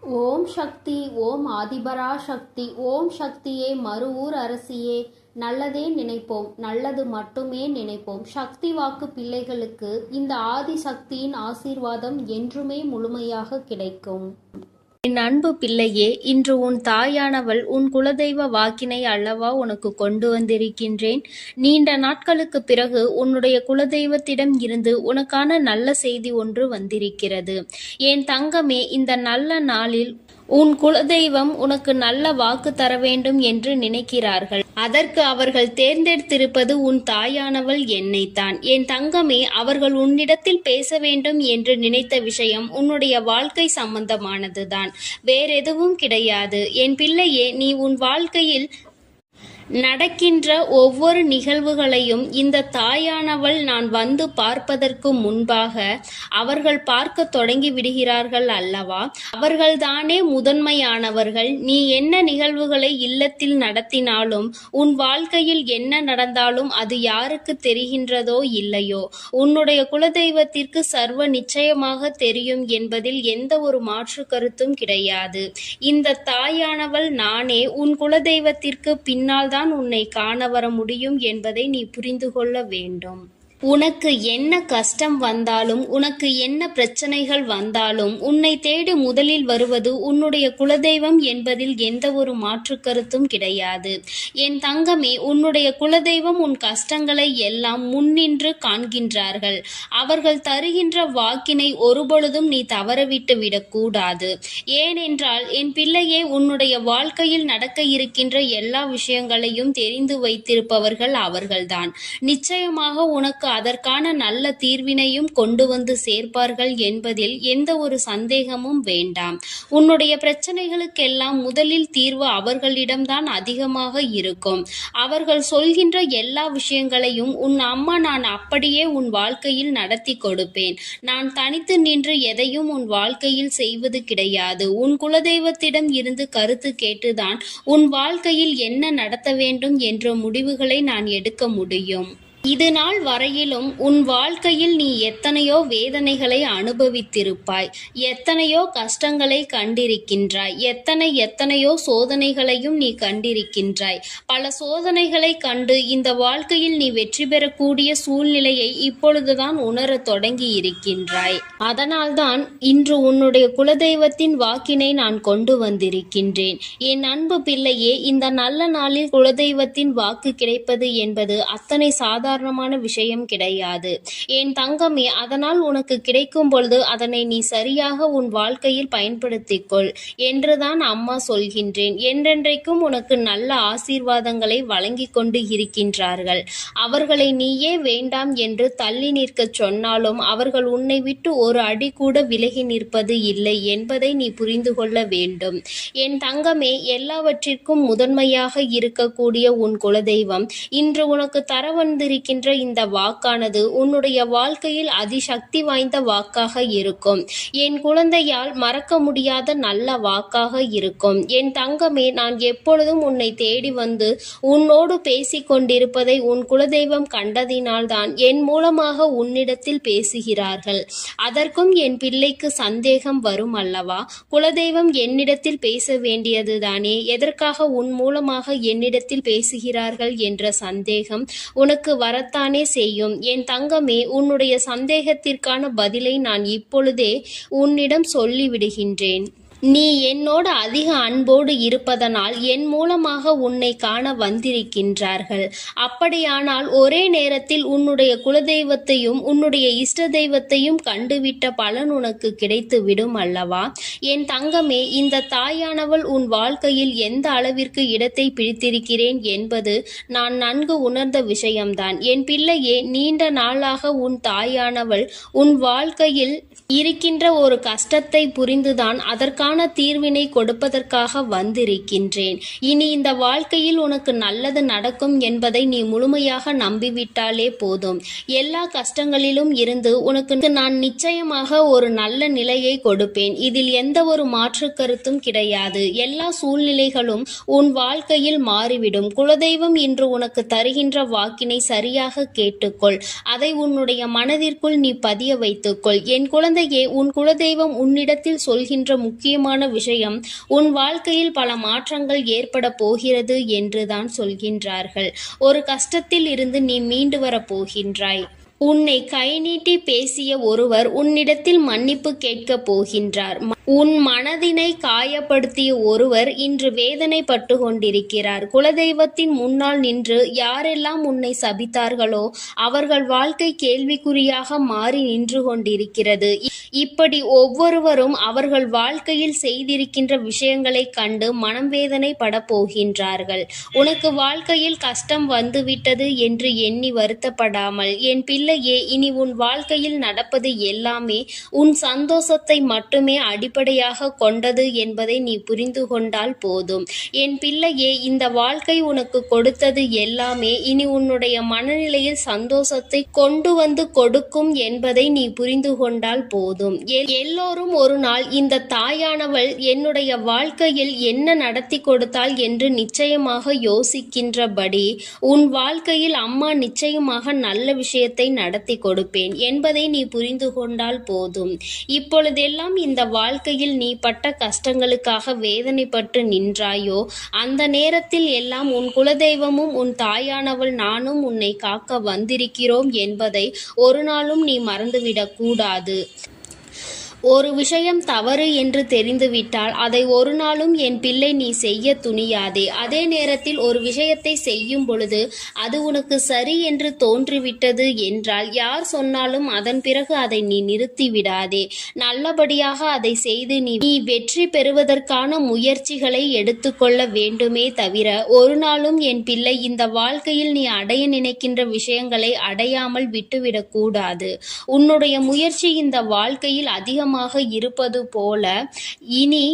ஓம் சக்தி. ஓம் ஆதிபரா சக்தி. ஓம் சக்தியே, மறுவூர் அரசியே, நல்லதே நினைப்போம், நல்லது மட்டுமே நினைப்போம். சக்தி வாக்கு பிள்ளைகளுக்கு இந்த ஆதி சக்தியின் ஆசீர்வாதம் என்றுமே முழுமையாக கிடைக்கும். என் அன்பு பிள்ளையே, இன்று உன் தாயானவள் உன் குலதெய்வ வாக்கினை அல்லவா உனக்கு கொண்டு வந்திருக்கின்றேன். நீண்ட நாட்களுக்கு பிறகு உன்னுடைய குலதெய்வத்திடம் இருந்து உனக்கான நல்ல செய்தி ஒன்று வந்திருக்கிறது. என் தங்கமே, இந்த நல்ல நாளில் உன் குலதெய்வம் உனக்கு நல்ல வாக்கு தர வேண்டும் என்று நினைக்கிறார்கள். அதற்கு அவர்கள் தேர்ந்தெடுத்திருப்பது உன் தாயானவள் என்னைத்தான். என் தங்கமே, அவர்கள் உன்னிடத்தில் பேச வேண்டும் என்று நினைத்த விஷயம் உன்னுடைய வாழ்க்கை சம்பந்தமானதுதான், வேறெதுவும் கிடையாது. என் பிள்ளையே, நீ உன் வாழ்க்கையில் நடக்கின்ற ஒவ்வொரு நிகழ்வுகளையும் இந்த தாயானவள் நான் வந்து பார்ப்பதற்கு முன்பாக அவர்கள் பார்க்க தொடங்கி விடுகிறார்கள் அல்லவா? அவர்கள்தானே முதன்மையானவர்கள். நீ என்ன நிகழ்வுகளை இல்லத்தில் நடத்தினாலும், உன் வாழ்க்கையில் என்ன நடந்தாலும் அது யாருக்கு தெரிகின்றதோ இல்லையோ, உன்னுடைய குலதெய்வத்திற்கு சர்வ நிச்சயமாக தெரியும் என்பதில் எந்த ஒரு மாற்று கருத்தும் கிடையாது. இந்த தாயானவள் நானே உன் குலதெய்வத்திற்கு பின்னால் தான் உன்னை காண வர முடியும் என்பதை நீ புரிந்து கொள்ள வேண்டும். உனக்கு என்ன கஷ்டம் வந்தாலும், உனக்கு என்ன பிரச்சனைகள் வந்தாலும், உன்னை தேடி முதலில் வருவது உன்னுடைய குலதெய்வம் என்பதில் எந்த ஒரு மாற்று கருத்தும் கிடையாது. என் தங்கமே, உன்னுடைய குலதெய்வம் உன் கஷ்டங்களை எல்லாம் முன்னின்று காண்கின்றார்கள். அவர்கள் தருகின்ற வாக்கினை ஒருபொழுதும் நீ தவறவிட்டு விடக்கூடாது. ஏனென்றால் என் பிள்ளையே, உன்னுடைய வாழ்க்கையில் நடக்க இருக்கின்ற எல்லா விஷயங்களையும் தெரிந்து வைத்திருப்பவர்கள் அவர்கள்தான். நிச்சயமாக உனக்கு அதற்கான நல்ல தீர்வினையும் கொண்டு வந்து சேர்ப்பார்கள் என்பதில் எந்த ஒரு சந்தேகமும் வேண்டாம். உன்னுடைய பிரச்சனைகளுக்கெல்லாம் முதலில் தீர்வு அவர்களிடம்தான் அதிகமாக இருக்கும். அவர்கள் சொல்கின்ற எல்லா விஷயங்களையும் உன் அம்மா நான் அப்படியே உன் வாழ்க்கையில் நடத்தி கொடுப்பேன். நான் தனித்து நின்று எதையும் உன் வாழ்க்கையில் செய்வது கிடையாது. உன் குலதெய்வத்திடம் இருந்து கருத்து கேட்டுதான் உன் வாழ்க்கையில் என்ன நடத்த வேண்டும் என்ற முடிவுகளை நான் எடுக்க முடியும். இது நாள் வரையிலும் உன் வாழ்க்கையில் நீ எத்தனையோ வேதனைகளை அனுபவித்திருப்பாய், எத்தனையோ கஷ்டங்களை கண்டிருக்கின்றாய், எத்தனையோ சோதனைகளையும் நீ கண்டிருக்கின்றாய். பல சோதனைகளை கண்டு இந்த வாழ்க்கையில் நீ வெற்றி பெறக்கூடிய சூழ்நிலையை இப்பொழுதுதான் உணரத் தொடங்கி இருக்கின்றாய். அதனால்தான் இன்று உன்னுடைய குலதெய்வத்தின் வாக்கினை நான் கொண்டு வந்திருக்கின்றேன். என் அன்பு பிள்ளையே, இந்த நல்ல நாளில் குலதெய்வத்தின் வாக்கு கிடைப்பது என்பது அத்தனை சாதாரண விஷயம் கிடையாது என் தங்கமே. அதனால் உனக்கு கிடைக்கும் பொழுது அதனை நீ சரியாக உன் வாழ்க்கையில் பயன்படுத்திக் கொள் என்றுதான் அம்மா சொல்கின்றேன். என்றென்றைக்கும் உனக்கு நல்ல ஆசீர்வாதங்களை வழங்கி கொண்டு இருக்கின்றார்கள். அவர்களை நீயே வேண்டாம் என்று தள்ளி நிற்க சொன்னாலும் அவர்கள் உன்னை விட்டு ஒரு அடி கூட விலகி நிற்பது இல்லை என்பதை நீ புரிந்து கொள்ள வேண்டும். என் தங்கமே, எல்லாவற்றிற்கும் முதன்மையாக இருக்கக்கூடிய உன் குலதெய்வம் இன்று உனக்கு தர வந்திருக்கின்ற இந்த வாக்கானது உன்னுடைய வாழ்க்கையில் அதிசக்தி வாய்ந்த வாக்காக இருக்கும். என் குழந்தையால் மறக்க முடியாத நல்ல வாக்காக இருக்கும். என் தங்கமே, நான் எப்பொழுதும் உன்னை தேடி வந்து உன்னோடு பேசிக் கொண்டிருப்பதை உன் குலதெய்வம் கண்டதினால்தான் என் மூலமாக உன்னிடத்தில் பேசுகிறார்கள். அதற்கும் என் பிள்ளைக்கு சந்தேகம் வரும் அல்லவா? குலதெய்வம் என்னிடத்தில் பேச வேண்டியதுதானே, எதற்காக உன் மூலமாக என்னிடத்தில் பேசுகிறார்கள் என்ற சந்தேகம் உனக்கு வரத்தானே செய்யும். என் தங்கமே, உன்னுடைய சந்தேகத்திற்கான பதிலை நான் இப்பொழுதே உன்னிடம் சொல்லிவிடுகின்றேன். நீ என்னோடு அதிக அன்போடு இருப்பதனால் என் மூலமாக உன்னை காண வந்திருக்கின்றார்கள். அப்படியானால் ஒரே நேரத்தில் உன்னுடைய குலதெய்வத்தையும் உன்னுடைய இஷ்ட தெய்வத்தையும் கண்டுவிட்ட பலன் உனக்கு கிடைத்து விடும் அல்லவா? என் தங்கமே, இந்த தாயானவள் உன் வாழ்க்கையில் எந்த அளவிற்கு இடத்தை பிடித்திருக்கிறேன் என்பது நான் நன்கு உணர்ந்த விஷயம்தான். என் பிள்ளையே, நீண்ட நாளாக உன் தாயானவள் உன் வாழ்க்கையில் இருக்கின்ற ஒரு கஷ்டத்தை புரிந்துதான் அதற்கான தீர்வினை கொடுப்பதற்காக வந்திருக்கின்றேன். இனி இந்த வாழ்க்கையில் உனக்கு நல்லது நடக்கும் என்பதை நீ முழுமையாக நம்பிவிட்டாலே போதும். எல்லா கஷ்டங்களிலும் இருந்து உனக்கு நான் நிச்சயமாக ஒரு நல்ல நிலையை கொடுப்பேன். இதில் எந்த ஒரு மாற்று கருத்தும் கிடையாது. எல்லா சூழ்நிலைகளும் உன் வாழ்க்கையில் மாறிவிடும். குலதெய்வம் இன்று உனக்கு தருகின்ற வாக்கினை சரியாக கேட்டுக்கொள். அதை உன்னுடைய மனதிற்குள் நீ பதிய வைத்துக்கொள். என் குழந்தையே, உன் குலதெய்வம் உன்னிடத்தில் சொல்கின்ற முக்கிய முக்கியமான விஷயம், உன் வாழ்க்கையில் பல மாற்றங்கள் ஏற்பட போகிறது என்றுதான் சொல்கின்றார்கள். ஒரு கஷ்டத்தில் இருந்து நீ மீண்டு வரப் போகின்றாய். உன்னை கை நீட்டி பேசிய ஒருவர் உன்னிடத்தில் மன்னிப்பு கேட்கப் போகின்றார். உன் மனதினை காயப்படுத்திய ஒருவர் இன்று வேதனைப்பட்டு கொண்டிருக்கிறார். குலதெய்வத்தின் முன்னால் நின்று யாரெல்லாம் உன்னை சபித்தார்களோ அவர்கள் வாழ்க்கை கேள்விக்குறியாக மாறி நின்று கொண்டிருக்கிறது. இப்படி ஒவ்வொருவரும் அவர்கள் வாழ்க்கையில் செய்திருக்கின்ற விஷயங்களை கண்டு மனம் வேதனைப்பட போகின்றார்கள். உனக்கு வாழ்க்கையில் கஷ்டம் வந்துவிட்டது என்று எண்ணி வருத்தப்படாமல், என் பிள்ளையே, இனி உன் வாழ்க்கையில் நடப்பது எல்லாமே உன் சந்தோஷத்தை மட்டுமே அடிப்படையாக கொண்டது என்பதை நீ புரிந்து கொண்டால் போதும். என் பிள்ளையே, இந்த வாழ்க்கை உனக்கு கொடுத்தது எல்லாமே இனி உன்னுடைய மனநிலையில் சந்தோஷத்தை கொண்டு வந்து கொடுக்கும் என்பதை நீ புரிந்து கொண்டால் போதும். எல்லோரும் ஒரு நாள் இந்த தாயானவள் என்னுடைய வாழ்க்கையில் என்ன நடத்தி கொடுத்தாள் என்று நிச்சயமாக யோசிக்கின்றபடி உன் வாழ்க்கையில் அம்மா நிச்சயமாக நல்ல விஷயத்தை நடத்தி கொடுப்பேன் என்பதை நீ புரிந்து கொண்டால் போதும். இப்பொழுதெல்லாம் இந்த வாழ்க்கையில் நீ பட்ட கஷ்டங்களுக்காக வேதனைப்பட்டு நின்றாயோ, அந்த நேரத்தில் எல்லாம் உன் குலதெய்வமும் உன் தாயானவள் நானும் உன்னை காக்க வந்திருக்கிறோம் என்பதை ஒரு நாளும் நீ மறந்துவிடக் கூடாது. ஒரு விஷயம் தவறு என்று தெரிந்துவிட்டால் அதை ஒரு நாளும் என் பிள்ளை நீ செய்ய துணியாதே. அதே நேரத்தில் ஒரு விஷயத்தை செய்யும் பொழுது அது உனக்கு சரி என்று தோன்றிவிட்டது என்றால் யார் சொன்னாலும் அதன் பிறகு அதை நீ நிறுத்தி விடாதே. நல்லபடியாக அதை செய்து நீ வெற்றி பெறுவதற்கான முயற்சிகளை எடுத்துக்கொள்ள வேண்டுமே தவிர ஒரு நாளும் என் பிள்ளை இந்த வாழ்க்கையில் நீ அடைய நினைக்கின்ற விஷயங்களை அடையாமல் விட்டுவிடக் கூடாது. உன்னுடைய முயற்சி இந்த வாழ்க்கையில் அதிகமாக இருப்பது போல இனி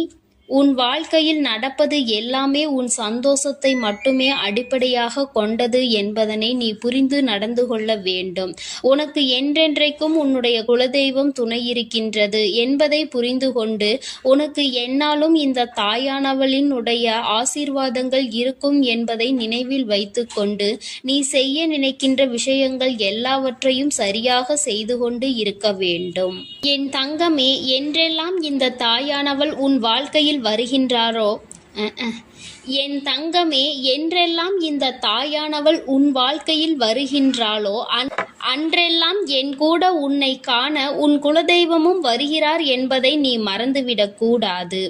உன் வாழ்க்கையில் நடப்பது எல்லாமே உன் சந்தோஷத்தை மட்டுமே அடிப்படையாக கொண்டது என்பதனை நீ புரிந்து நடந்து கொள்ள வேண்டும். உனக்கு என்றென்றைக்கும் உன்னுடைய குலதெய்வம் துணை இருக்கின்றது என்பதை புரிந்து கொண்டு உனக்கு எந்நாளும் இந்த தாயானவளினுடைய ஆசீர்வாதங்கள் இருக்கும் என்பதை நினைவில் வைத்து கொண்டு நீ செய்ய நினைக்கின்ற விஷயங்கள் எல்லாவற்றையும் சரியாக செய்து கொண்டு இருக்க வேண்டும். என் தங்கமே, என்றெல்லாம் இந்த தாயானவள் உன் வாழ்க்கையில் வருகின்றாரோ என் தங்கமே, என்றெல்லாம் இந்த தாயானவள் உன் வாழ்க்கையில் வருகின்றாளோ அன்றெல்லாம் என் கூட உன்னை காண உன் குலதெய்வமும் வருகிறார் என்பதை நீ மறந்துவிடக் கூடாது.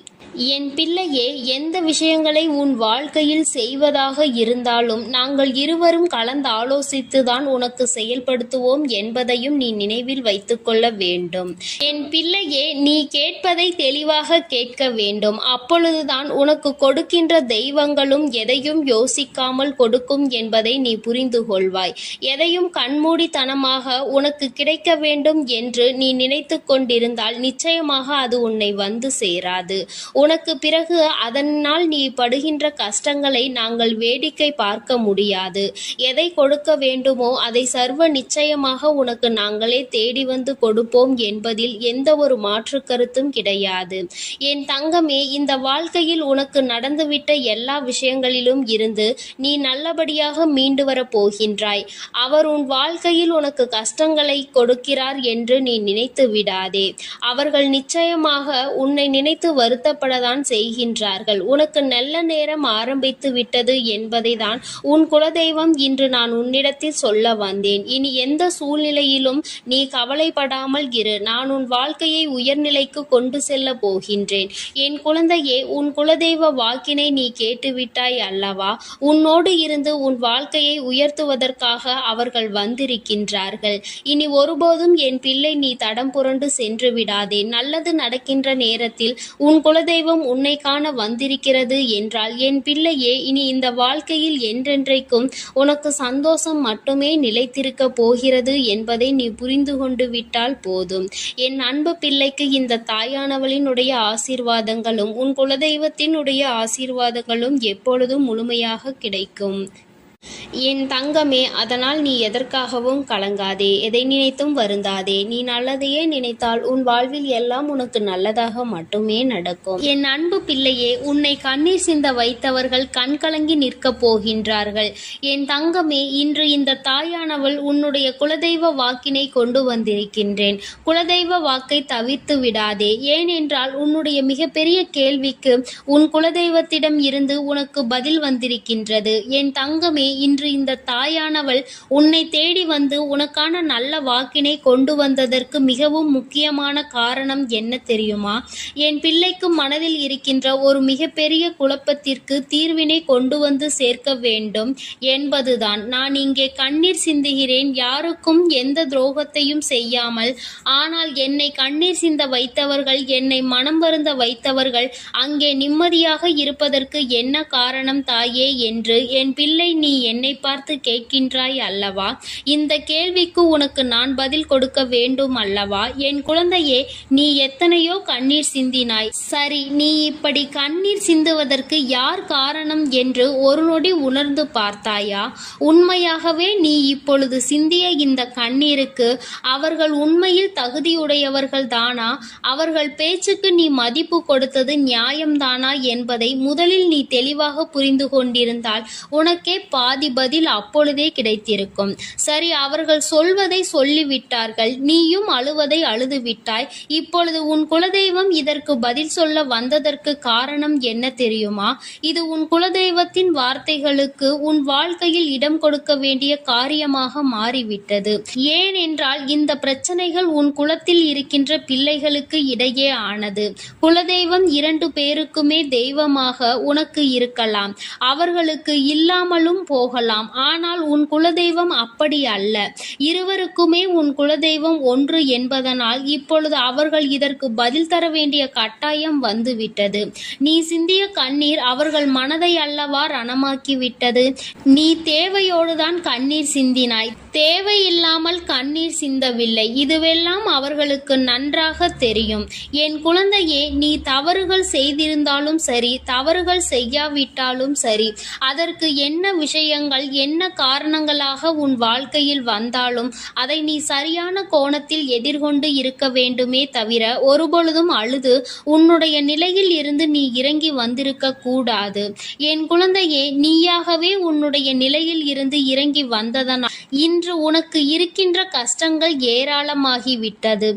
என் பிள்ளையே, எந்த விஷயங்களை உன் வாழ்க்கையில் செய்வதாக இருந்தாலும் நாங்கள் இருவரும் கலந்து ஆலோசித்துதான் உனக்கு செயல்படுத்துவோம் என்பதையும் நீ நினைவில் வைத்துக்கொள்ள வேண்டும். என் பிள்ளையே, நீ கேட்பதை தெளிவாக கேட்க வேண்டும். அப்பொழுதுதான் உனக்கு கொடுக்கின்ற தெய்வங்களும் எதையும் யோசிக்காமல் கொடுக்கும் என்பதை நீ புரிந்து கொள்வாய். எதையும் கண்மூடித்தனமாக உனக்கு கிடைக்க வேண்டும் என்று நீ நினைத்து கொண்டிருந்தால் நிச்சயமாக அது உன்னை வந்து சேராது. உனக்கு பிறகு அதனால் நீ படுகின்ற கஷ்டங்களை நாங்கள் வேடிக்கை பார்க்க முடியாது. எதை கொடுக்க வேண்டுமோ அதை சர்வ நிச்சயமாக உனக்கு நாங்களே தேடி வந்து கொடுப்போம் என்பதில் எந்த ஒரு மாற்று கருத்தும் கிடையாது. என் தங்கமே, இந்த வாழ்க்கையில் உனக்கு நடந்துவிட்ட எல்லா விஷயங்களிலும் இருந்து நீ நல்லபடியாக மீண்டு வரப் போகின்றாய். அவர் உன் வாழ்க்கையில் உனக்கு கஷ்டங்களை கொடுக்கிறார் என்று நீ நினைத்து விடாதே. அவர்கள் நிச்சயமாக உன்னை நினைத்து வருத்தப்பட தான் செய்கின்றார்கள். உனக்கு நல்ல நேரம் ஆரம்பித்து விட்டது என்பதை தான் உன் குலதெய்வம் இன்று நான் உன்னிடத்தில் சொல்ல வந்தேன். இனி எந்த சூழ்நிலையிலும் நீ கவலைப்படாமல் இரு. நான் உன் வாழ்க்கையை உயர்நிலைக்கு கொண்டு செல்ல போகின்றேன். என் குழந்தையே, உன் குலதெய்வ வாக்கினை நீ கேட்டுவிட்டாய் அல்லவா? உன்னோடு இருந்து உன் வாழ்க்கையை உயர்த்துவதற்காக அவர்கள் வந்திருக்கின்றார்கள். இனி ஒருபோதும் என் பிள்ளை நீ தடம் புரண்டு சென்று விடாதே. நல்லது நடக்கின்ற நேரத்தில் உன் குலதெய்வம் உன்னை காண வந்திருக்கிறது என்றால் என் பிள்ளையே, இனி இந்த வாழ்க்கையில் என்றென்றைக்கும் உனக்கு சந்தோஷம் மட்டுமே நிலைத்திருக்க போகிறது என்பதை நீ புரிந்து கொண்டு விட்டால் போதும். என் அன்பு பிள்ளைக்கு இந்த தாயானவளினுடைய ஆசீர்வாதங்களும் உன் குலதெய்வத்தினுடைய ஆசீர்வாதங்களும் எப்பொழுதும் முழுமையாக கிடைக்கும். என் தங்கமே, அதனால் நீ எதற்காகவும் கலங்காதே, எதை நினைத்தும் வருந்தாதே. நீ நல்லதையே நினைத்தால் உன் வாழ்வில் எல்லாம் உனக்கு நல்லதாக மட்டுமே நடக்கும். என் அன்பு பிள்ளையே, உன்னை கண்ணீர் சிந்த வைத்தவர்கள் கண்கலங்கி நிற்கப் போகின்றார்கள். என் தங்கமே, இன்று இந்த தாயானவள் உன்னுடைய குலதெய்வ வாக்கினை கொண்டு வந்திருக்கின்றேன். குலதெய்வ வாக்கை தவிர்த்து விடாதே. ஏனென்றால் உன்னுடைய மிகப்பெரிய கேள்விக்கு உன் குலதெய்வத்திடம் இருந்து உனக்கு பதில் வந்திருக்கின்றது. என் தங்கமே, இன்று இந்த தாயானவள் உன்னை தேடி வந்து உனக்கான நல்ல வாக்கினை கொண்டு வந்ததற்கு மிகவும் முக்கியமான காரணம் என்ன தெரியுமா? என் பிள்ளைக்கு மனதில் இருக்கின்ற ஒரு மிகப்பெரிய குழப்பத்திற்கு தீர்வினை கொண்டு வந்து சேர்க்க வேண்டும் என்பதுதான். நான் இங்கே கண்ணீர் சிந்துகிறேன், யாருக்கும் எந்த துரோகத்தையும் செய்யாமல். ஆனால் என்னை கண்ணீர் சிந்த வைத்தவர்கள், என்னை மனம் வருந்த வைத்தவர்கள் அங்கே நிம்மதியாக இருப்பதற்கு என்ன காரணம் தாயே என்று என் பிள்ளை நீ என்னை பார்த்து கேட்கின்றாய் அல்லவா? இந்த கேள்விக்கு உனக்கு நான் பதில் கொடுக்க வேண்டும் அல்லவா? என் குழந்தையே, நீ எத்தனையோ கண்ணீர் சிந்தினாய். சரி, நீ இப்படி கண்ணீர் சிந்துவதற்கு யார் காரணம் என்று ஒரு நொடி உணர்ந்து பார்த்தாயா? உண்மையாகவே நீ இப்பொழுது சிந்திய இந்த கண்ணீருக்கு அவர்கள் உண்மையில் தகுதியுடையவர்கள் தானா? அவர்கள் பேச்சுக்கு நீ மதிப்பு கொடுத்தது நியாயம்தானா என்பதை முதலில் நீ தெளிவாக புரிந்து கொண்டிருந்தால் உனக்கே பாதி பதில் அப்பொழுதே கிடைத்திருக்கும். சரி, அவர்கள் சொல்வதை சொல்லிவிட்டார்கள், நீயும் அழுவதை அழுது விட்டாய். இப்பொழுது உன் குலதெய்வம் இதற்கு பதில் சொல்ல வந்ததற்கு காரணம் என்ன தெரியுமா? இது உன் குலதெய்வத்தின் வார்த்தைகளுக்கு உன் வாழ்க்கையில் இடம் கொடுக்க வேண்டிய காரியமாக மாறிவிட்டது. ஏனென்றால் இந்த பிரச்சனைகள் உன் குலத்தில் இருக்கின்ற பிள்ளைகளுக்கு இடையே ஆனது. குலதெய்வம் 2 பேருக்குமே தெய்வமாக உனக்கு இருக்கலாம், அவர்களுக்கு இல்லாமலும் போகலாம். ஆனால் உன் குலதெய்வம் அப்படி அல்ல. இருவருக்குமே உன் குலதெய்வம் ஒன்று என்பதனால் இப்பொழுது அவர்கள் இதற்கு பதில் தர வேண்டிய கட்டாயம் வந்துவிட்டது. நீ சிந்திய கண்ணீர் அவர்கள் மனதை அல்லவா ரணமாக்கிவிட்டது. நீ தேவையோடுதான் கண்ணீர் சிந்தினாய், தேவையில்லாமல் கண்ணீர் சிந்தவில்லை. இதுவெல்லாம் அவர்களுக்கு நன்றாக தெரியும். என் குழந்தையே, நீ தவறுகள் செய்திருந்தாலும் சரி, தவறுகள் செய்யாவிட்டாலும் சரி, அதற்கு என்ன விஷயங்கள் என்ன காரணங்களாக உன் வாழ்க்கையில் வந்தாலும் அதை நீ சரியான கோணத்தில் எதிர்கொண்டு இருக்க வேண்டுமே தவிர ஒருபொழுதும் அழுது உன்னுடைய நிலையில் இருந்து நீ இறங்கி வந்திருக்க கூடாது. என் குழந்தையே, நீயாகவே உன்னுடைய நிலையில் இருந்து இறங்கி வந்ததனால் இன்று உனக்கு இருக்கின்ற கஷ்டங்கள் ஏராளமாகிவிட்டது.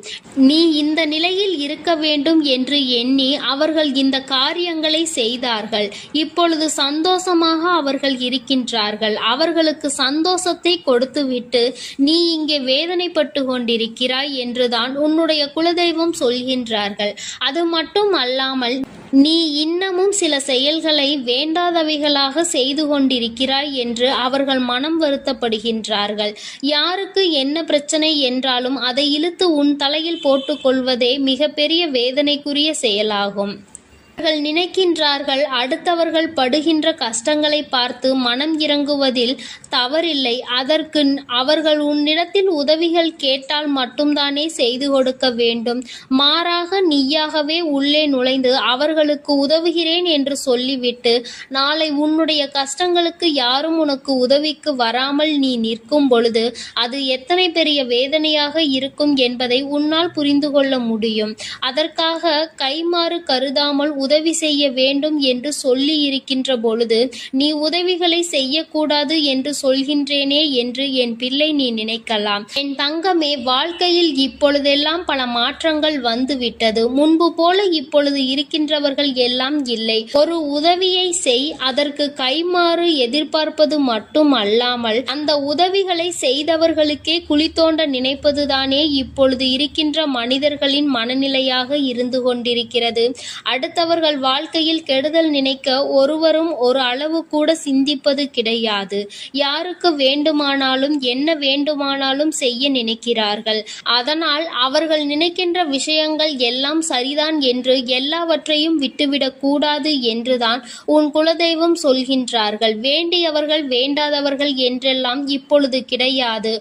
நீ இந்த நிலையில் இருக்க வேண்டும் என்று எண்ணி அவர்கள் இந்த காரியங்களை செய்தார்கள். இப்பொழுது சந்தோஷமாக அவர்கள் இருக்கின்றார்கள். அவர்களுக்கு சந்தோஷத்தை கொடுத்துவிட்டு நீ இங்கே வேதனைப்பட்டு கொண்டிருக்கிறாய் என்றுதான் உன்னுடைய குலதெய்வம் சொல்கின்றார்கள். அது மட்டும் அல்லாமல் நீ இன்னமும் சில செயல்களை வேண்டாதவைகளாக செய்து கொண்டிருக்கிறாய் என்று அவர்கள் மனம் வருத்தப்படுகின்றார்கள். யாருக்கு என்ன பிரச்சனை என்றாலும் அதை இழுத்து உன் தலையில் போட்டுக்கொள்வதே மிகப்பெரிய வேதனைக்குரிய செயலாகும். அவர்கள் நினைக்கின்றார்கள், அடுத்தவர்கள் படுகின்ற கஷ்டங்களை பார்த்து மனம் இறங்குவதில் தவறில்லை. அதற்கு அவர்கள் உன்னிடத்தில் உதவிகள் கேட்டால் மட்டும்தானே செய்து கொடுக்க வேண்டும். மாறாக நீயாகவே உள்ளே நுழைந்து அவர்களுக்கு உதவுகிறேன் என்று சொல்லிவிட்டு நாளை உன்னுடைய கஷ்டங்களுக்கு யாரும் உனக்கு உதவிக்கு வராமல் நீ நிற்கும் பொழுது அது எத்தனை பெரிய வேதனையாக இருக்கும் என்பதை உன்னால் புரிந்து கொள்ள முடியும். அதற்காக கைமாறு கருதாமல் உதவி செய்ய வேண்டும் என்று சொல்லி இருக்கின்ற பொழுது நீ உதவிகளை செய்யக்கூடாது என்று சொல்கின்றேனே என்று என் பிள்ளை நீ நினைக்கலாம். என் தங்கமே, வாழ்க்கையில் இப்பொழுதெல்லாம் பல மாற்றங்கள் வந்துவிட்டது. முன்பு போல இப்பொழுது இருக்கின்றவர்கள் எல்லாம் இல்லை. ஒரு உதவியை செய், அதற்கு கைமாறு எதிர்பார்ப்பது மட்டும் அல்லாமல் அந்த உதவிகளை செய்தவர்களுக்கே குழி தோண்ட நினைப்பதுதானே இப்பொழுது இருக்கின்ற மனிதர்களின் மனநிலையாக இருந்து கொண்டிருக்கிறது. அடுத்தவர்கள் வாழ்க்கையில் கெடுதல் நினைக்க ஒருவரும் ஒரு அளவு கூட சிந்திப்பது கிடையாது. யாருக்கு வேண்டுமானாலும் என்ன வேண்டுமானாலும் செய்ய நினைக்கிறார்கள். அதனால் அவர்கள் நினைக்கின்ற விஷயங்கள் எல்லாம் சரிதான் என்று எல்லாவற்றையும் விட்டுவிடக் கூடாது என்றுதான் உன் குலதெய்வம் சொல்கின்றார்கள். வேண்டியவர்கள் வேண்டாதவர்கள் என்றெல்லாம் இப்பொழுது கிடையாது.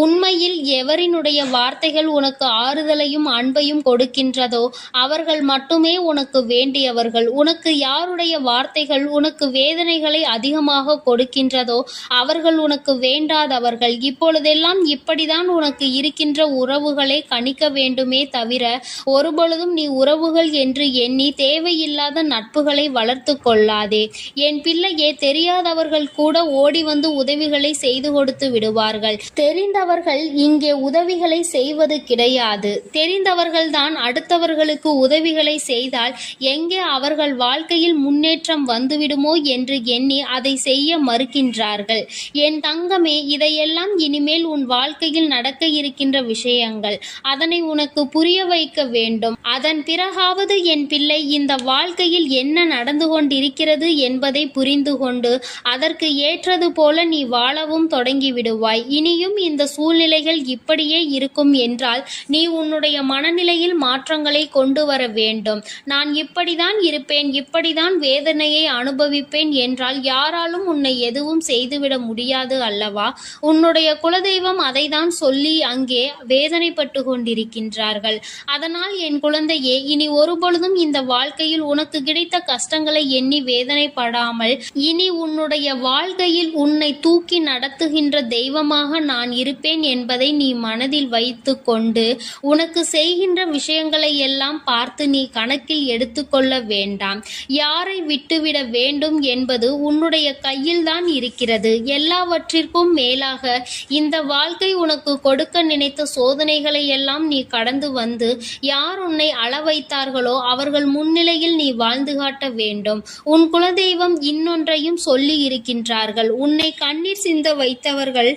உண்மையில் எவரினுடைய வார்த்தைகள் உனக்கு ஆறுதலையும் அன்பையும் கொடுக்கின்றதோ அவர்கள் மட்டுமே உனக்கு வேண்டிய யாருடையவர்கள், உனக்கு யாருடைய வார்த்தைகள் உனக்கு வேதனைகளை அதிகமாக கொடுக்கின்றதோ அவர்கள் உனக்கு வேண்டாதவர்கள். இப்பொழுதெல்லாம் இப்படிதான் உனக்கு இருக்கின்ற உறவுகளை கணிக்க வேண்டுமே தவிர ஒருபொழுதும் நீ உறவுகள் என்று எண்ணி தேவையில்லாத நட்புகளை வளர்த்து கொள்ளாதே. என் பிள்ளையே, தெரியாதவர்கள் கூட ஓடி வந்து உதவிகளை செய்து கொடுத்து விடுவார்கள். தெரிந்தவர்கள் இங்கே உதவிகளை செய்வது கிடையாது. தெரிந்தவர்கள்தான் அடுத்தவர்களுக்கு உதவிகளை செய்தால் எங்கே அவர்கள் வாழ்க்கையில் முன்னேற்றம் வந்துவிடுமோ என்று எண்ணி அதை செய்ய மறுக்கின்றார்கள். என் தங்கமே, இதையெல்லாம் இனிமேல் உன் வாழ்க்கையில் நடக்க இருக்கின்ற விஷயங்கள். அதனை உனக்கு புரிய வைக்க வேண்டும். அதன் பிறகாவது என் பிள்ளை இந்த வாழ்க்கையில் என்ன நடந்து கொண்டிருக்கிறது என்பதை புரிந்து கொண்டு அதற்கு ஏற்றது போல நீ வாழவும் தொடங்கி விடுவாய். இனியும் இந்த சூழ்நிலைகள் இப்படியே இருக்கும் என்றால் நீ உன்னுடைய மனநிலையில் மாற்றங்களை கொண்டு வர வேண்டும். நான் இப்படிதான் இருப்பேன், இப்படிதான் வேதனையை அனுபவிப்பேன் என்றால் யாராலும் உன்னை எதுவும் செய்துவிட முடியாது அல்லவா? உன்னுடைய குலதெய்வம் அதை தான் சொல்லி அங்கே வேதனைப்பட்டு கொண்டிருக்கின்றார்கள். அதனால் என் குழந்தையே, இனி ஒருபொழுதும் இந்த வாழ்க்கையில் உனக்கு கிடைத்த கஷ்டங்களை எண்ணி வேதனைப்படாமல் இனி உன்னுடைய வாழ்க்கையில் உன்னை தூக்கி நடத்துகின்ற தெய்வமாக நான் இருப்பேன் என்பதை நீ மனதில் வைத்து கொண்டு உனக்கு செய்கின்ற விஷயங்களை எல்லாம் பார்த்து நீ கணக்கில் எடுத்துக்கொள்ள வேண்டாம். யாரை விட்டுவிட வேண்டும் என்பது உன்னுடைய கையில்தான் இருக்கிறது. எல்லாவற்றிற்கும் மேலாக இந்த வாழ்க்கை உனக்கு கொடுக்க நினைத்த சோதனைகளை எல்லாம் நீ கடந்து வந்து யார் உன்னை அள வைத்தார்களோ அவர்கள் முன்னிலையில் நீ வாழ்ந்து காட்ட வேண்டும். உன் குலதெய்வம் இன்னொன்றையும் சொல்லி இருக்கின்றார்கள். உன்னை கண்ணீர் சிந்த வைத்தவர்கள்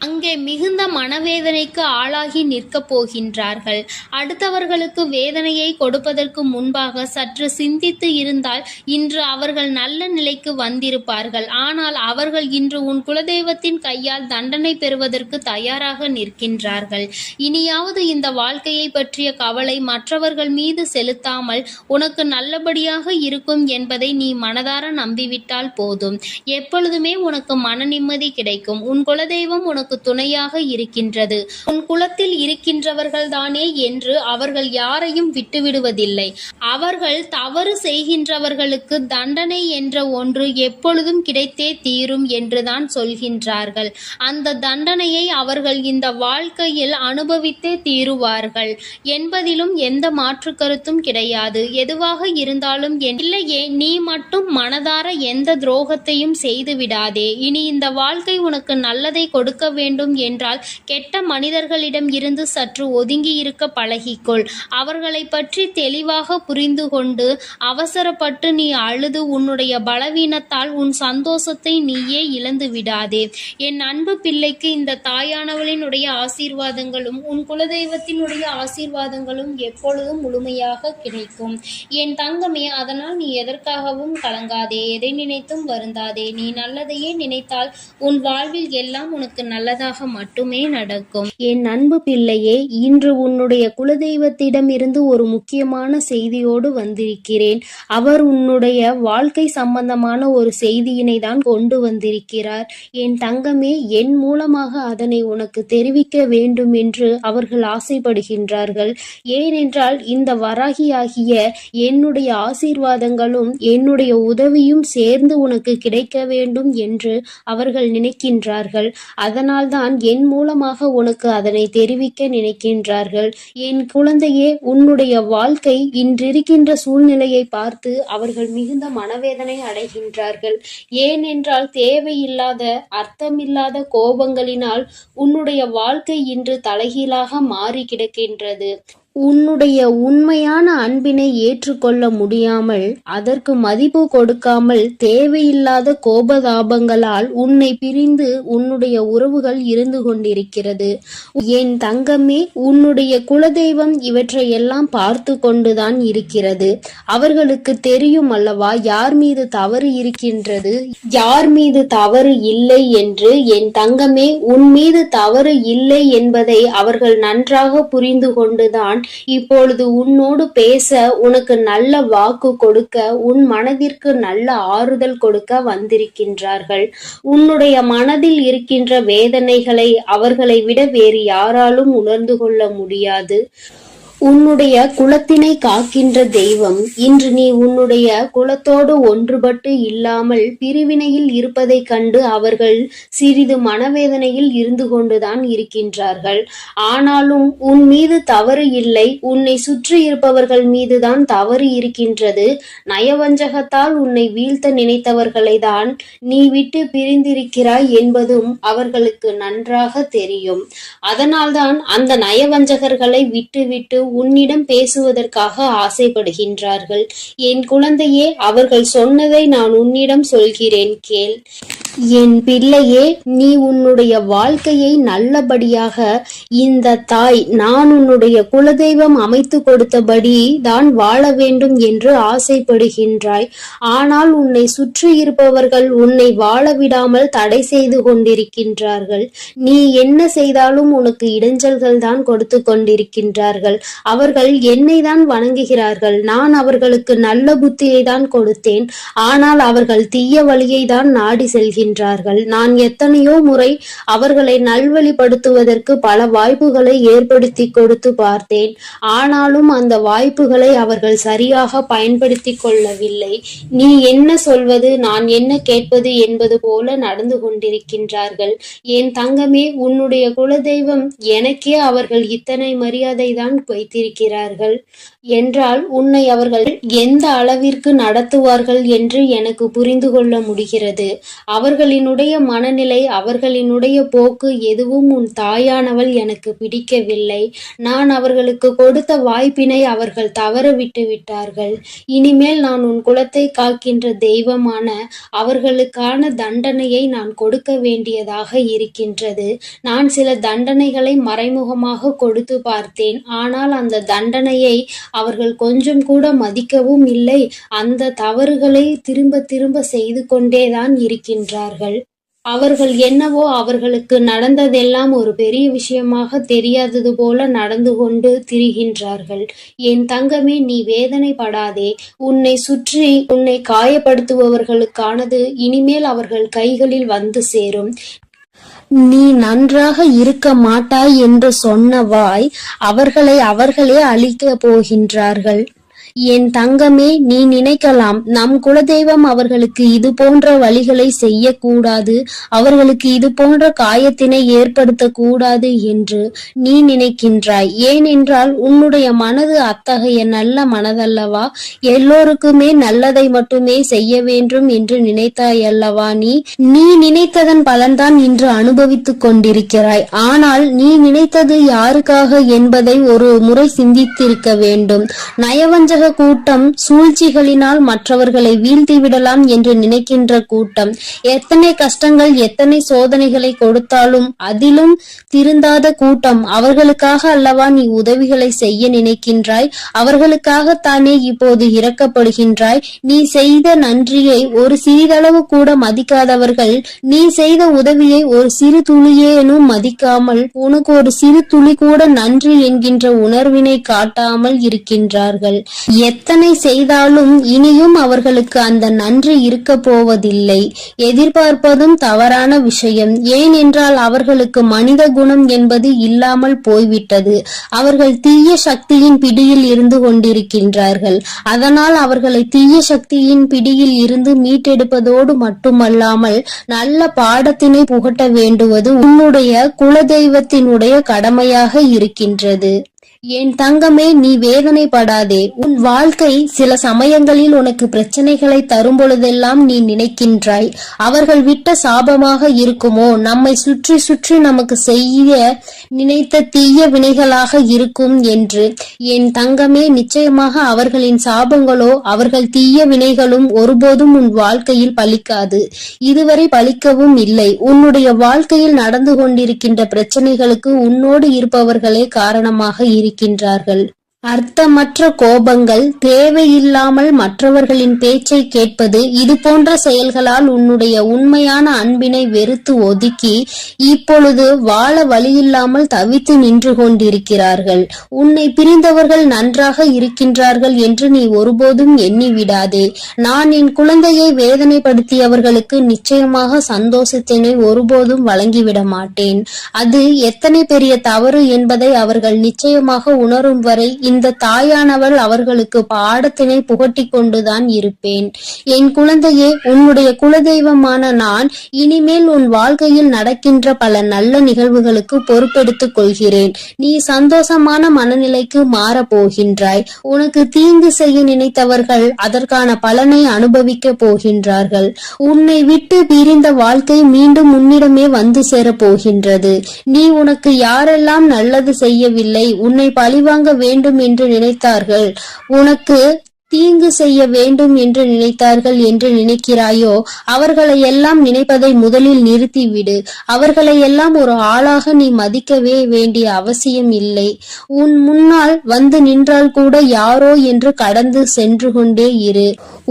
அங்கே மிகுந்த மனவேதனைக்கு ஆளாகி நிற்கப் போகின்றார்கள். அடுத்தவர்களுக்கு வேதனையை கொடுப்பதற்கு முன்பாக சற்று சிந்தித்து இருந்தால் இன்று அவர்கள் நல்ல நிலைக்கு வந்திருப்பார்கள். ஆனால் அவர்கள் இன்று உன் குலதெய்வத்தின் கையால் தண்டனை பெறுவதற்கு தயாராக நிற்கின்றார்கள். இனியாவது இந்த வாழ்க்கையை பற்றிய கவலை மற்றவர்கள் மீது செலுத்தாமல் உனக்கு நல்லபடியாக இருக்கும் என்பதை நீ மனதார நம்பிவிட்டால் போதும். எப்பொழுதுமே உனக்கு மன நிம்மதி கிடைக்கும். உன் குலதெய்வம் உனக்கு துணையாக இருக்கின்றது. உன் குலத்தில் இருக்கின்றவர்கள் தானே என்று அவர்கள் யாரையும் விட்டுவிடுவதில்லை. அவர்கள் தவறு செய்கின்றவர்களுக்கு தண்டனை என்ற ஒன்று எப்பொழுதும் கிடைத்தே தீரும் என்றுதான் சொல்கின்றார்கள். அந்த தண்டனையை அவர்கள் இந்த வாழ்க்கையில் அனுபவித்தே தீருவார்கள் என்பதிலும் எந்த மாற்று கருத்தும் கிடையாது. எதுவாக இருந்தாலும் இல்லையே, நீ மட்டும் மனதார எந்த துரோகத்தையும் செய்து விடாதே. இனி இந்த வாழ்க்கை உனக்கு நல்லதை கொடுக்க வேண்டும் என்றால் கெட்ட மனிதர்களிடம் இருந்து சற்று ஒதுங்கி இருக்க பழகிக்கொள். அவர்களை பற்றி தெளிவாக புரிந்து கொண்டு அவசரப்பட்டு நீ அழுது உன்னுடைய பலவீனத்தால் உன் சந்தோஷத்தை நீயே இழந்து விடாதே. என் அன்பு பிள்ளைக்கு இந்த தாயானவளினுடைய ஆசீர்வாதங்களும் உன் குலதெய்வத்தினுடைய ஆசீர்வாதங்களும் எப்பொழுதும் முழுமையாக கிடைக்கும். என் தங்கமே, அதனால் நீ எதற்காகவும் கலங்காதே, எதை நினைத்தும் வருந்தாதே. நீ நல்லதையே நினைத்தால் உன் வாழ்வில் எல்லாம் உனக்கு நல்லதாக மட்டுமே நடக்கும். என் அன்பு பிள்ளையே, இன்று உன்னுடைய குலதெய்வத்திடம் இருந்து ஒரு முக்கியமான செய்தியோடு வந்திருக்கிறேன். அவர் உன்னுடைய வாழ்க்கை சம்பந்தமான ஒரு செய்தியினை தான் கொண்டு வந்திருக்கிறார். என் தங்கமே, என் மூலமாக அதனை உனக்கு தெரிவிக்க வேண்டும் என்று அவர்கள் ஆசைப்படுகின்றார்கள். ஏனென்றால் இந்த வராகியாகிய என்னுடைய ஆசீர்வாதங்களும் என்னுடைய உதவியும் சேர்ந்து உனக்கு கிடைக்க வேண்டும் என்று அவர்கள் நினைக்கின்றார்கள். அதனால்தான் என் மூலமாக உனக்கு அதனை தெரிவிக்க நினைக்கின்றார்கள். என் குழந்தையே, உன்னுடைய வாழ்க்கை இன்றிருக்கின்ற சூழ்நிலையை பார்த்து அவர்கள் மிகுந்த மனவேதனை அடைகின்றார்கள். ஏனென்றால் தேவையில்லாத அர்த்தமில்லாத கோபங்களினால் உன்னுடைய வாழ்க்கை இன்று தலைகீழாக மாறி கிடக்கின்றது. உன்னுடைய உண்மையான அன்பினை ஏற்றுக்கொள்ள முடியாமல் அதற்கு மதிப்பு கொடுக்காமல் தேவையில்லாத கோபதாபங்களால் உன்னை பிரிந்து உன்னுடைய உறவுகள் இருந்து கொண்டிருக்கிறது. என் தங்கமே, உன்னுடைய குலதெய்வம் இவற்றையெல்லாம் பார்த்து கொண்டுதான் இருக்கிறது. அவர்களுக்கு தெரியும் அல்லவா யார் மீது தவறு இருக்கின்றது, யார் மீது தவறு இல்லை என்று. என் தங்கமே, உன் மீது தவறு இல்லை என்பதை அவர்கள் நன்றாக புரிந்து கொண்டுதான் இப்பொழுது உன்னோடு பேச, உனக்கு நல்ல வாக்கு கொடுக்க, உன் மனதிற்கு நல்ல ஆறுதல் கொடுக்க வந்திருக்கின்றார்கள். உன்னுடைய மனதில் இருக்கின்ற வேதனைகளை அவர்களை விட வேறு யாராலும் உணர்ந்து கொள்ள முடியாது. உன்னுடைய குலத்தினை காக்கின்ற தெய்வம் இன்று நீ உன்னுடைய குலத்தோடு ஒன்றுபட்டு இல்லாமல் பிரிவினையில் இருப்பதைக் கண்டு அவர்கள் சிறிது மனவேதனையில் இருந்து கொண்டுதான் இருக்கின்றார்கள். ஆனாலும் உன் மீது தவறு இல்லை, உன்னை சுற்றி இருப்பவர்கள் மீதுதான் தவறு இருக்கின்றது. நயவஞ்சகத்தால் உன்னை வீழ்த்த நினைத்தவர்களை தான் நீ விட்டு பிரிந்திருக்கிறாய் என்பதும் அவர்களுக்கு நன்றாக தெரியும். அதனால்தான் அந்த நயவஞ்சகர்களை விட்டுவிட்டு உன்னிடம் பேசுவதற்காக ஆசைப்படுகின்றார்கள். என் குழந்தையே, அவர்கள் சொன்னதை நான் உன்னிடம் சொல்கிறேன், கேள். என் பிள்ளையே, நீ உன்னுடைய வாழ்க்கையை நல்லபடியாக இந்த தாய் நான் உன்னுடைய குலதெய்வம் அமைத்து கொடுத்தபடி தான் வாழ வேண்டும் என்று ஆசைப்படுகின்றாய். ஆனால் உன்னை சுற்றி இருப்பவர்கள் உன்னை வாழ விடாமல் தடை செய்து கொண்டிருக்கின்றார்கள். நீ என்ன செய்தாலும் உனக்கு இடைஞ்சல்கள் தான் கொடுத்து கொண்டிருக்கின்றார்கள். அவர்கள் என்னை தான் வணங்குகிறார்கள். நான் அவர்களுக்கு நல்ல புத்தியை தான் கொடுத்தேன். ஆனால் அவர்கள் தீய வழியை தான் நாடி செல்கின்றார்கள். நான் எத்தனையோ முறை அவர்களை நல்வழிப்படுத்துவதற்கு பல வாய்ப்புகளை ஏற்படுத்தி கொடுத்து பார்த்தேன். ஆனாலும் அந்த வாய்ப்புகளை அவர்கள் சரியாக பயன்படுத்தி கொள்ளவில்லை. நீ என்ன சொல்வது, நான் என்ன கேட்பது என்பது போல நடந்து கொண்டிருக்கின்றார்கள். என் தங்கமே, உன்னுடைய குலதெய்வம் எனக்கே அவர்கள் இத்தனை மரியாதை தான் வைத்திருக்கிறார்கள் என்றால் உன்னை அவர்கள் எந்த அளவிற்கு நடத்துவார்கள் என்று எனக்கு புரிந்து கொள்ள முடிகிறது. அவர்களினுடைய மனநிலை, அவர்களினுடைய போக்கு எதுவும் உன் தாயானவள் எனக்கு பிடிக்கவில்லை. நான் அவர்களுக்கு கொடுத்த வாய்ப்பினை அவர்கள் தவற விட்டு விட்டார்கள். இனிமேல் நான் உன் குலத்தை காக்கின்ற தெய்வமான அவர்களுக்கான தண்டனையை நான் கொடுக்க வேண்டியதாக இருக்கின்றது. நான் சில தண்டனைகளை மறைமுகமாக கொடுத்து பார்த்தேன். ஆனால் அந்த தண்டனையை அவர்கள் கொஞ்சம் கூட மதிக்கவும் இல்லை. அந்த தவறுகளை திரும்ப திரும்ப செய்து கொண்டேதான் இருக்கின்றார்கள். அவர்கள் என்னவோ அவர்களுக்கு நடந்ததெல்லாம் ஒரு பெரிய விஷயமாக தெரியாதது போல நடந்து கொண்டு திரிகின்றார்கள். என் தங்கமே, நீ வேதனைப்படாதே. உன்னை சுற்றி உன்னை காயப்படுத்துபவர்களுக்கானது இனிமேல் அவர்கள் கைகளில் வந்து சேரும். நீ நன்றாக இருக்க மாட்டாய் என்று சொன்ன வாய் அவர்களே அழிக்கப் போகின்றார்கள். என் தங்கமே, நீ நினைக்கலாம் நம் குலதெய்வம் அவர்களுக்கு இது போன்ற வழிகளை செய்யக்கூடாது, அவர்களுக்கு இது போன்ற காயத்தினை ஏற்படுத்தக்கூடாது என்று நீ நினைக்கின்றாய். ஏனென்றால் உன்னுடைய மனது அத்தகைய நல்ல மனதல்லவா? எல்லோருக்குமே நல்லதை மட்டுமே செய்ய வேண்டும் என்று நினைத்தாய் அல்லவா? நீ நினைத்ததன் பலன்தான் இன்று அனுபவித்துக் கொண்டிருக்கிறாய். ஆனால் நீ நினைத்தது யாருக்காக என்பதை ஒரு முறை சிந்தித்திருக்க வேண்டும். நயவஞ்சக கூட்டம் சூழ்ச்சிகளினால் மற்றவர்களை வீழ்த்திவிடலாம் என்று நினைக்கின்ற கூட்டம். எத்தனை கஷ்டங்கள், எத்தனை சோதனைகளை கொடுத்தாலும் அதிலும் திருந்தாத கூட்டம். அவர்களுக்காக அல்லவா நீ உதவிகளை செய்ய நினைக்கின்றாய்? அவர்களுக்காகத்தானே இப்போது இரக்கப்படுகின்றாய்? நீ செய்த நன்றியை ஒரு சிறிதளவு கூட மதிக்காதவர்கள் நீ செய்த உதவியை ஒரு சிறு துளியேனும் மதிக்காமல் உனக்கு ஒரு சிறு துளி கூட நன்றி என்கின்ற உணர்வினை காட்டாமல் இருக்கின்றார்கள். எத்தனை செய்தாலும் இனியும் அவர்களுக்கு அந்த நன்றி இருக்க போவதில்லை. எதிர்பார்ப்பதும் தவறான விஷயம். ஏனென்றால் அவர்களுக்கு மனித குணம் என்பது இல்லாமல் போய்விட்டது. அவர்கள் தீய சக்தியின் பிடியில் இருந்து கொண்டிருக்கின்றார்கள். அதனால் அவர்களை தீய சக்தியின் பிடியில் இருந்து மீட்டெடுப்பதோடு மட்டுமல்லாமல் நல்ல பாடத்தினை புகட்ட வேண்டுவது உன்னுடைய குலதெய்வத்தினுடைய கடமையாக இருக்கின்றது. என் தங்கமே, நீ வேதனைப்படாதே. உன் வாழ்க்கை சில சமயங்களில் உனக்கு பிரச்சனைகளை தரும் பொழுதெல்லாம் நீ நினைக்கின்றாய், அவர்கள் விட்ட சாபமாக இருக்குமோ, நம்மை சுற்றி சுற்றி நமக்கு செய்ய நினைத்த தீய வினைகளாக இருக்கும் என்று. என் தங்கமே, நிச்சயமாக அவர்களின் சாபங்களோ அவர்கள் தீய வினைகளும் ஒருபோதும் உன் வாழ்க்கையில் பலிக்காது. இதுவரை பலிக்கவும் இல்லை. உன்னுடைய வாழ்க்கையில் நடந்து கொண்டிருக்கின்ற பிரச்சனைகளுக்கு உன்னோடு இருப்பவர்களே காரணமாக இருக்கின்றார்கள். அர்த்தமற்ற கோபங்கள், தேவையில்லாமல் மற்றவர்களின் பேச்சை கேட்பது, இது போன்ற செயல்களால் உன்னுடைய உண்மையான அன்பினை வெறுத்து ஒதுக்கி இப்பொழுது வாழ வழியில்லாமல் தவித்து நின்று கொண்டிருக்கிறார்கள். உன்னை பிரிந்தவர்கள் நன்றாக இருக்கின்றார்கள் என்று நீ ஒருபோதும் எண்ணி விடாதே. நான் என் குழந்தையை வேதனைப்படுத்தியவர்களுக்கு நிச்சயமாக சந்தோஷத்தினை ஒருபோதும் வழங்கிவிட மாட்டேன். அது எத்தனை பெரிய தவறு என்பதை அவர்கள் நிச்சயமாக உணரும் வரை இந்த தாயானவள் அவர்களுக்கு பாடத்தினை புகட்டிக் கொண்டுதான் இருப்பேன். என் குழந்தையே, உன்னுடைய குலதெய்வமான நான் இனிமேல் உன் வாழ்க்கையில் நடக்கின்ற பல நல்ல நிகழ்வுகளுக்கு பொறுப்பெடுத்துக் கொள்கிறேன். நீ சந்தோஷமான மனநிலைக்கு மாறப் போகின்றாய். உனக்கு தீங்கு செய்ய நினைத்தவர்கள் அதற்கான பலனை அனுபவிக்க போகின்றார்கள். உன்னை விட்டு பிரிந்த வாழ்க்கை மீண்டும் உன்னிடமே வந்து சேரப் போகின்றது. நீ உனக்கு யாரெல்லாம் நல்லது செய்யவில்லை, உன்னை பழிவாங்க வேண்டும் என்று நினைத்தார்கள், உனக்கு தீங்கு செய்ய வேண்டும் என்று நினைத்தார்கள் என்று நினைக்கிறாயோ, அவர்களை எல்லாம் நினைப்பதை முதலில் நிறுத்திவிடு. அவர்களை எல்லாம் ஒரு ஆளாக நீ மதிக்கவே வேண்டிய அவசியம் இல்லை. உன் முன்னால் வந்து நின்றால் கூட யாரோ என்று கடந்து சென்று கொண்டே இரு.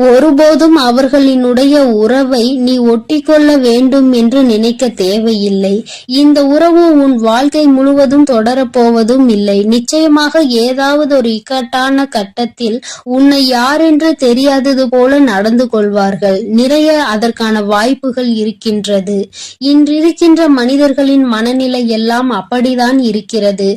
ஒருபோதும் அவர்களினுடைய உறவை நீ ஒட்டிக்கொள்ள வேண்டும் என்று நினைக்க தேவையில்லை. இந்த உறவு உன் வாழ்க்கை முழுவதும் தொடரப்போவதும் இல்லை. நிச்சயமாக ஏதாவது ஒரு இக்கட்டான கட்டத்தில் உன்னை யாரென்று தெரியாதது போல நடந்து கொள்வார்கள். நிறைய அதற்கான வாய்ப்புகள் இருக்கின்றது. இன்றிருக்கின்ற மனிதர்களின் மனநிலை எல்லாம் அப்படிதான் இருக்கிறது.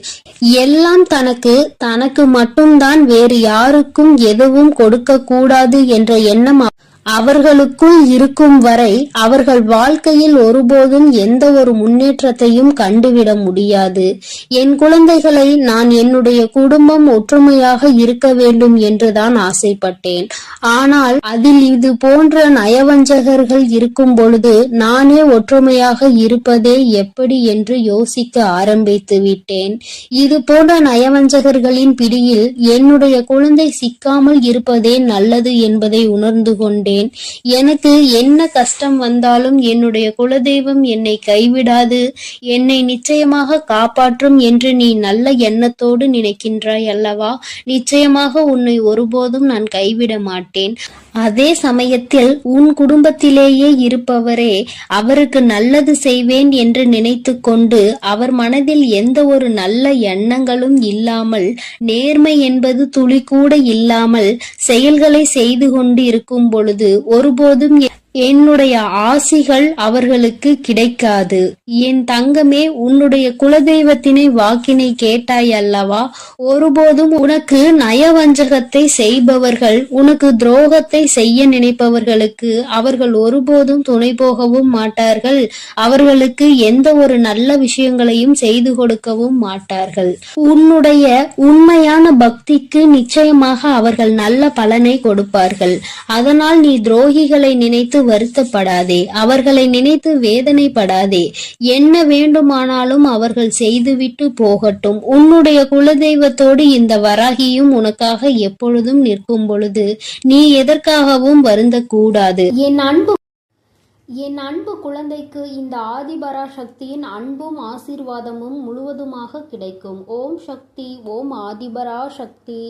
எல்லாம் தனக்கு மட்டும்தான், வேறு யாருக்கும் எதுவும் கொடுக்க கூடாது என்ற எண்ணம் அவர்களுக்குள் இருக்கும் வரை அவர்கள் வாழ்க்கையில் ஒருபோதும் எந்த ஒரு முன்னேற்றத்தையும் கண்டுவிட முடியாது. என் குழந்தைகளை நான் என்னுடைய குடும்பம் ஒற்றுமையாக இருக்க வேண்டும் என்றுதான் ஆசைப்பட்டேன். ஆனால் அதில் இது போன்ற நயவஞ்சகர்கள் இருக்கும் பொழுது நானே ஒற்றுமையாக இருப்பதே எப்படி என்று யோசிக்க ஆரம்பித்து விட்டேன். இது போன்ற நயவஞ்சகர்களின் பிடியில் என்னுடைய குழந்தை சிக்காமல் இருப்பதே நல்லது என்பதை உணர்ந்து கொண்டேன். எனக்கு என்ன கஷ்டம் வந்தாலும் என்னுடைய குலதெய்வம் என்னை கைவிடாது, என்னை நிச்சயமாக காப்பாற்றும் என்று நீ நல்ல எண்ணத்தோடு நினைக்கின்றாய் அல்லவா? நிச்சயமாக உன்னை ஒருபோதும் நான் கைவிட மாட்டேன். அதே சமயத்தில் உன் குடும்பத்திலேயே இருப்பவரே அவருக்கு நல்லது செய்வேன் என்று நினைத்து கொண்டு அவர் மனதில் எந்த ஒரு நல்ல எண்ணங்களும் இல்லாமல், நேர்மை என்பது துளி கூட இல்லாமல் செயல்களை செய்து கொண்டு இருக்கும் பொழுது ஒருபோதும் என்னுடைய ஆசிகள் அவர்களுக்கு கிடைக்காது. என் தங்கமே, உன்னுடைய குலதெய்வத்தினை வாக்கினை கேட்டாய் அல்லவா? ஒருபோதும் உனக்கு நயவஞ்சகத்தை செய்பவர்கள், உனக்கு துரோகத்தை செய்ய நினைப்பவர்களுக்கு அவர்கள் ஒருபோதும் துணை போகவும் மாட்டார்கள். அவர்களுக்கு எந்த ஒரு நல்ல விஷயங்களையும் செய்து கொடுக்கவும் மாட்டார்கள். உன்னுடைய உண்மையான பக்திக்கு நிச்சயமாக அவர்கள் நல்ல பலனை கொடுப்பார்கள். அதனால் நீ துரோகிகளை நினைத்து வருத்தப்படாதே, அவர்களை நினைத்து வேதனைப்படாதே. என்ன வேண்டுமானாலும் அவர்கள் செய்துவிட்டு போகட்டும். உன்னுடைய குலதெய்வத்தோடு இந்த வராகியும் உனக்காக எப்பொழுதும் நிற்கும் பொழுது நீ எதற்காகவும் வருந்தக்கூடாது. என் அன்பு குழந்தைக்கு இந்த ஆதிபராசக்தியின் அன்பும் ஆசீர்வாதமும் முழுவதுமாக கிடைக்கும். ஓம் சக்தி, ஓம் ஆதிபராசக்தி.